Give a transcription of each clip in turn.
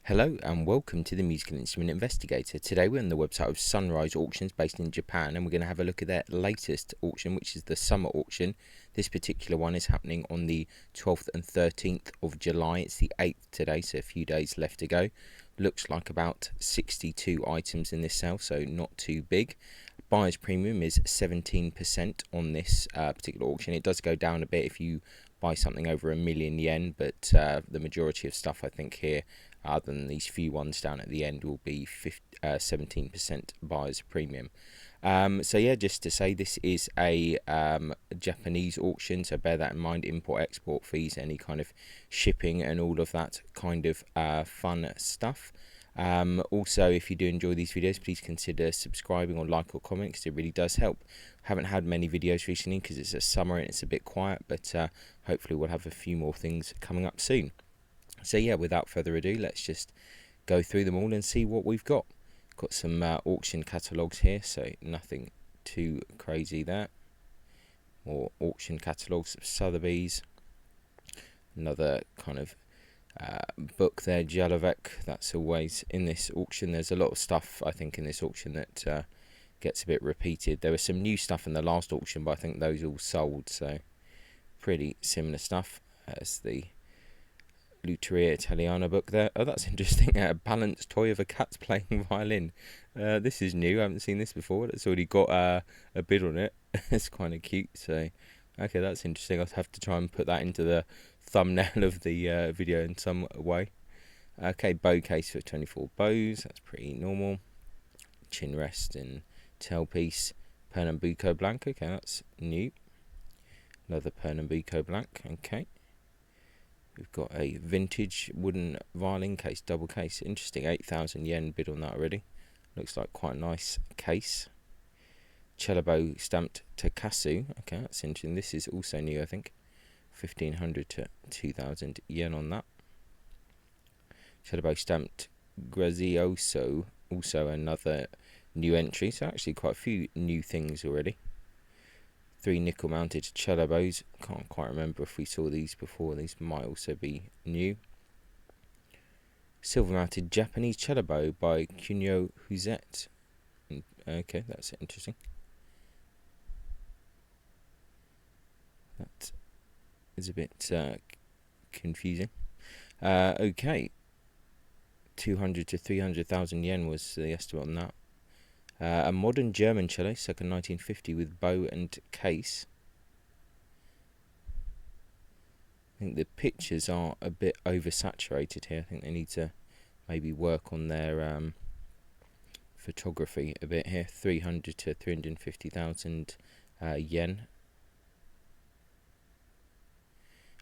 Hello and welcome to the Musical Instrument Investigator. Today we're on the website of Sunrise Auctions based in Japan, and we're going to have a look at their latest auction, which is the summer auction. This particular one is happening on the 12th and 13th of July. It's the 8th today, so a few days left to go. Looks like about 62 items in this sale, so not too big. Buyer's premium is 17% on this particular auction. It does go down a bit if you buy something over £1,000,000 yen, but the majority of stuff I think here, other than these few ones down at the end, will be 17% buyer's premium. So yeah, just to say, this is a Japanese auction, so bear that in mind. Import, export fees, any kind of shipping and all of that kind of fun stuff. Also, if you do enjoy these videos, please consider subscribing or like or comment, because it really does help. Haven't had many videos recently because it's a summer and it's a bit quiet, but hopefully we'll have a few more things coming up soon. So yeah, without further ado, let's just go through them all and see what we've got. Got some auction catalogues here, so nothing too crazy there. More auction catalogues of Sotheby's. Another kind of book there, Jalovec. That's always in this auction. There's a lot of stuff, I think, in this auction that gets a bit repeated. There was some new stuff in the last auction, but I think those all sold, so pretty similar stuff as the Lutteria Italiana book there. Oh, that's interesting. A balanced toy of a cat playing violin. This is new. I haven't seen this before. It's already got a bid on it. It's kind of cute. So, okay, that's interesting. I'll have to try and put that into the thumbnail of the video in some way. Okay, bow case for 24 bows. That's pretty normal. Chin rest and tailpiece. Pernambuco Blanc. Okay, that's new. Another Pernambuco Blanc. Okay. We've got a vintage wooden violin case, double case. Interesting, 8,000 yen bid on that already. Looks like quite a nice case. Cello bow stamped Takasu. Okay, that's interesting. This is also new, I think. 1,500 to 2,000 yen on that. Cello bow stamped Grazioso. Also another new entry. So actually quite a few new things already. 3 nickel mounted cello bows. Can't quite remember if we saw these before. These might also be new. Silver mounted Japanese cello bow by Kunio Huzet. Okay, that's interesting. That is a bit confusing. Okay, 200 to 300,000 yen was the estimate on that. A modern German cello, circa 1950, with bow and case. I think the pictures are a bit oversaturated here. I think they need to maybe work on their photography a bit here. 300 to 350,000 yen.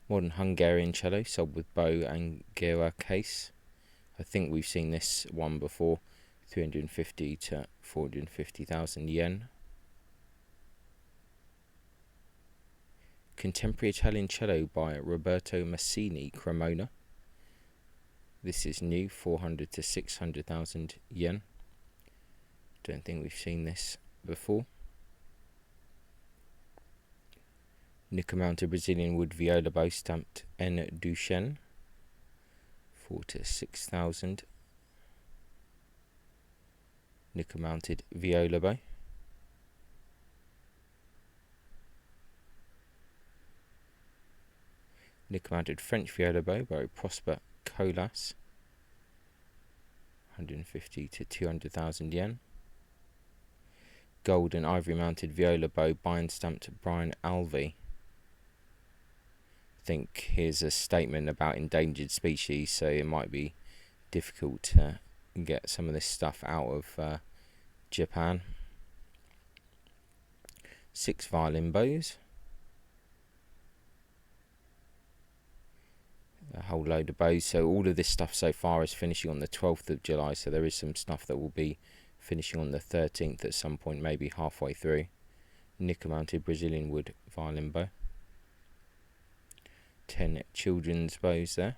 Modern Hungarian cello, sold with bow and Gera case. I think we've seen this one before. 350 to 450,000 yen. Contemporary Italian cello by Roberto Massini, Cremona. This is new, 400 to 600,000 yen. Don't think we've seen this before. Nickel mounted Brazilian wood viola bow stamped N. Duchenne, 4 to 6,000. Nickel mounted viola bow. Nickel mounted French viola bow by Prosper Colas, 150 to 200,000 yen. Gold and ivory mounted viola bow by and stamped Brian Alvey. I think here's a statement about endangered species, so it might be difficult to get some of this stuff out of Japan. 6 violin bows. A whole load of bows. So all of this stuff so far is finishing on the 12th of July, so there is some stuff that will be finishing on the 13th at some point, maybe halfway through. Nickel mounted Brazilian wood violin bow. 10 children's bows there.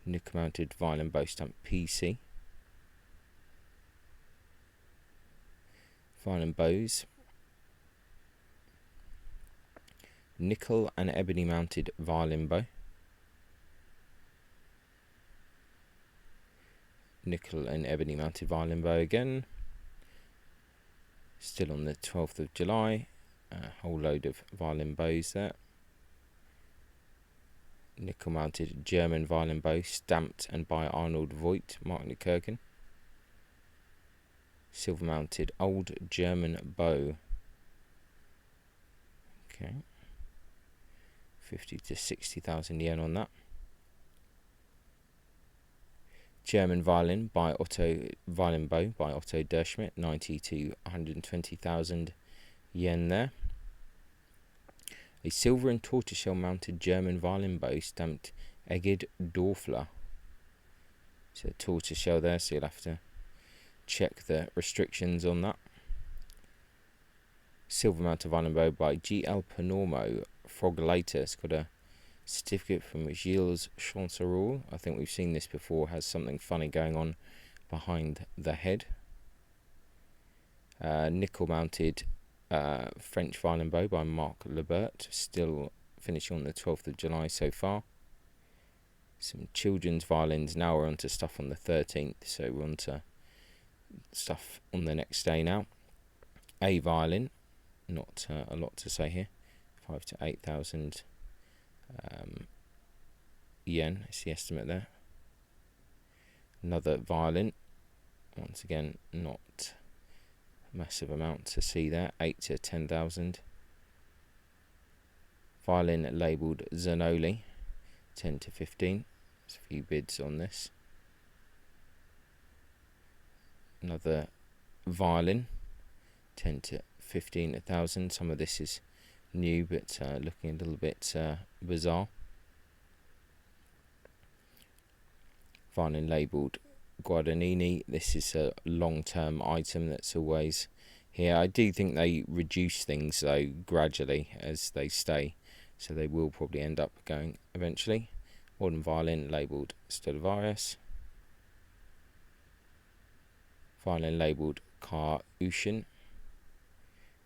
Nickel mounted violin bow stamp PC. Violin bows. Nickel and ebony mounted violin bow. nickel and ebony mounted violin bow again. Still on the 12th of July. A whole load of violin bows there. Nickel mounted German violin bow, stamped and by Arnold Voigt, Mark Kurgan. Silver mounted old German bow. Okay. 50 to 60,000 yen on that. German violin by violin bow by Otto Derschmidt, 90 to 120,000 yen there. A silver and tortoiseshell mounted German violin bow stamped Egid Dorfler. So tortoiseshell there, so you'll have to check the restrictions on that. Silver mounted violin bow by G.L. Panormo, Frog Later. It's got a certificate from Gilles Chancerol. I think we've seen this before. Has something funny going on behind the head. Nickel mounted French violin bow by Marc Lebert, still finishing on the 12th of July so far. Some children's violins. Now we're on to stuff on the 13th, so we're on to stuff on the next day now. A violin, not a lot to say here, 5 to 8,000 yen is the estimate there. Another violin, once again not massive amount to see there, 8 to 10,000. Violin labelled Zanoli, 10 to 15. There's a few bids on this. Another violin, 10 to 15,000. Some of this is new, but looking a little bit bizarre. Violin labelled Guadagnini. This is a long-term item that's always here. I do think they reduce things though gradually as they stay, so they will probably end up going eventually. Modern violin labelled Stradivarius. Violin labelled Carushin.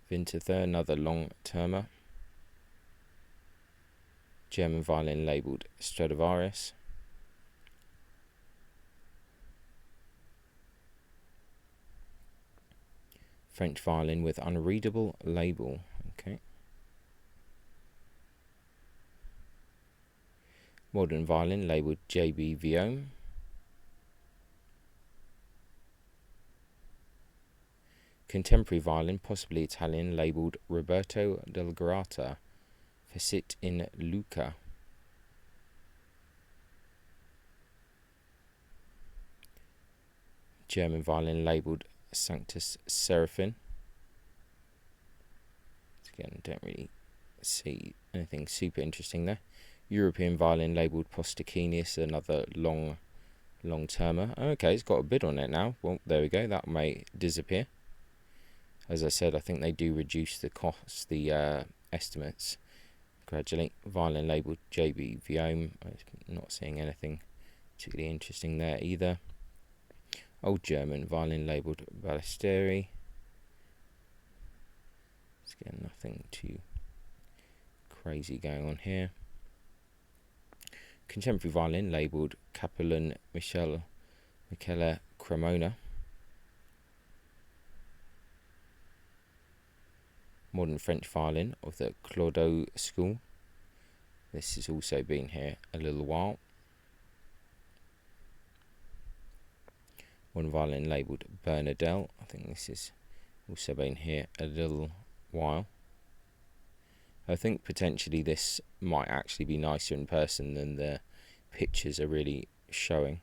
Winterthur, another long-termer. German violin labelled Stradivarius. French violin with unreadable label. Okay. Modern violin labelled JB Viome. Contemporary violin, possibly Italian, labelled Roberto del Grata, Facit in Lucca. German violin labelled Sanctus Seraphim. Again, don't really see anything super interesting there. European violin labelled Postachinius, another long-termer. Okay, it's got a bid on it now. Well, there we go. That may disappear. As I said, I think they do reduce the costs, the estimates, gradually. Violin labelled JB Viome. I'm not seeing anything particularly interesting there either. Old German violin labelled Ballesteri. Again, nothing too crazy going on here. Contemporary violin labelled Capellan Michele Cremona. Modern French violin of the Clodo school. This has also been here a little while. Modern violin labelled Bernardel. I think this has also been here a little while. I think potentially this might actually be nicer in person than the pictures are really showing.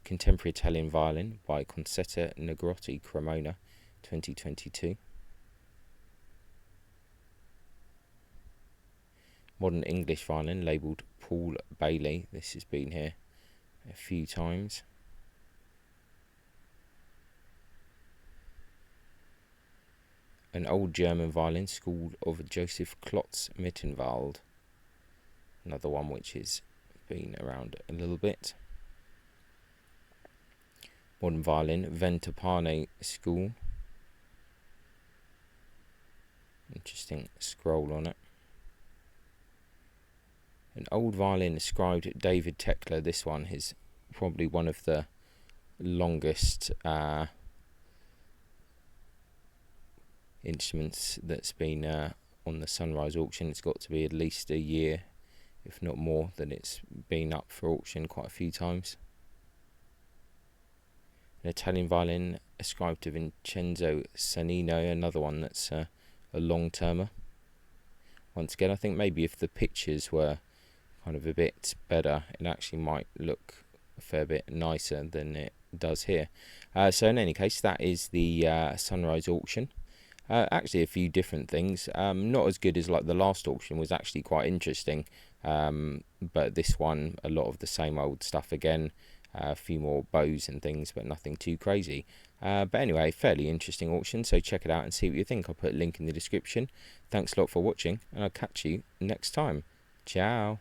Contemporary Italian violin by Concetta Negrotti Cremona, 2022. Modern English violin labelled Paul Bailey. This has been here a few times. An old German violin, School of Joseph Klotz Mittenwald. Another one which has been around a little bit. Modern violin, Ventopane School. Interesting scroll on it. An old violin ascribed David Tekla. This one is probably one of the longest instruments that's been on the Sunrise auction. It's got to be at least a year, if not more, that it's been up for auction quite a few times. An Italian violin ascribed to Vincenzo Sannino, another one that's a long-termer. Once again, I think maybe if the pictures were kind of a bit better, it actually might look a fair bit nicer than it does here. So in any case, that is the Sunrise auction. Actually a few different things, not as good as like the last auction, was actually quite interesting, but this one, a lot of the same old stuff again, a few more bows and things, but nothing too crazy. But anyway, fairly interesting auction, so check it out and see what you think. I'll put a link in the description. Thanks a lot for watching, and I'll catch you next time. Ciao.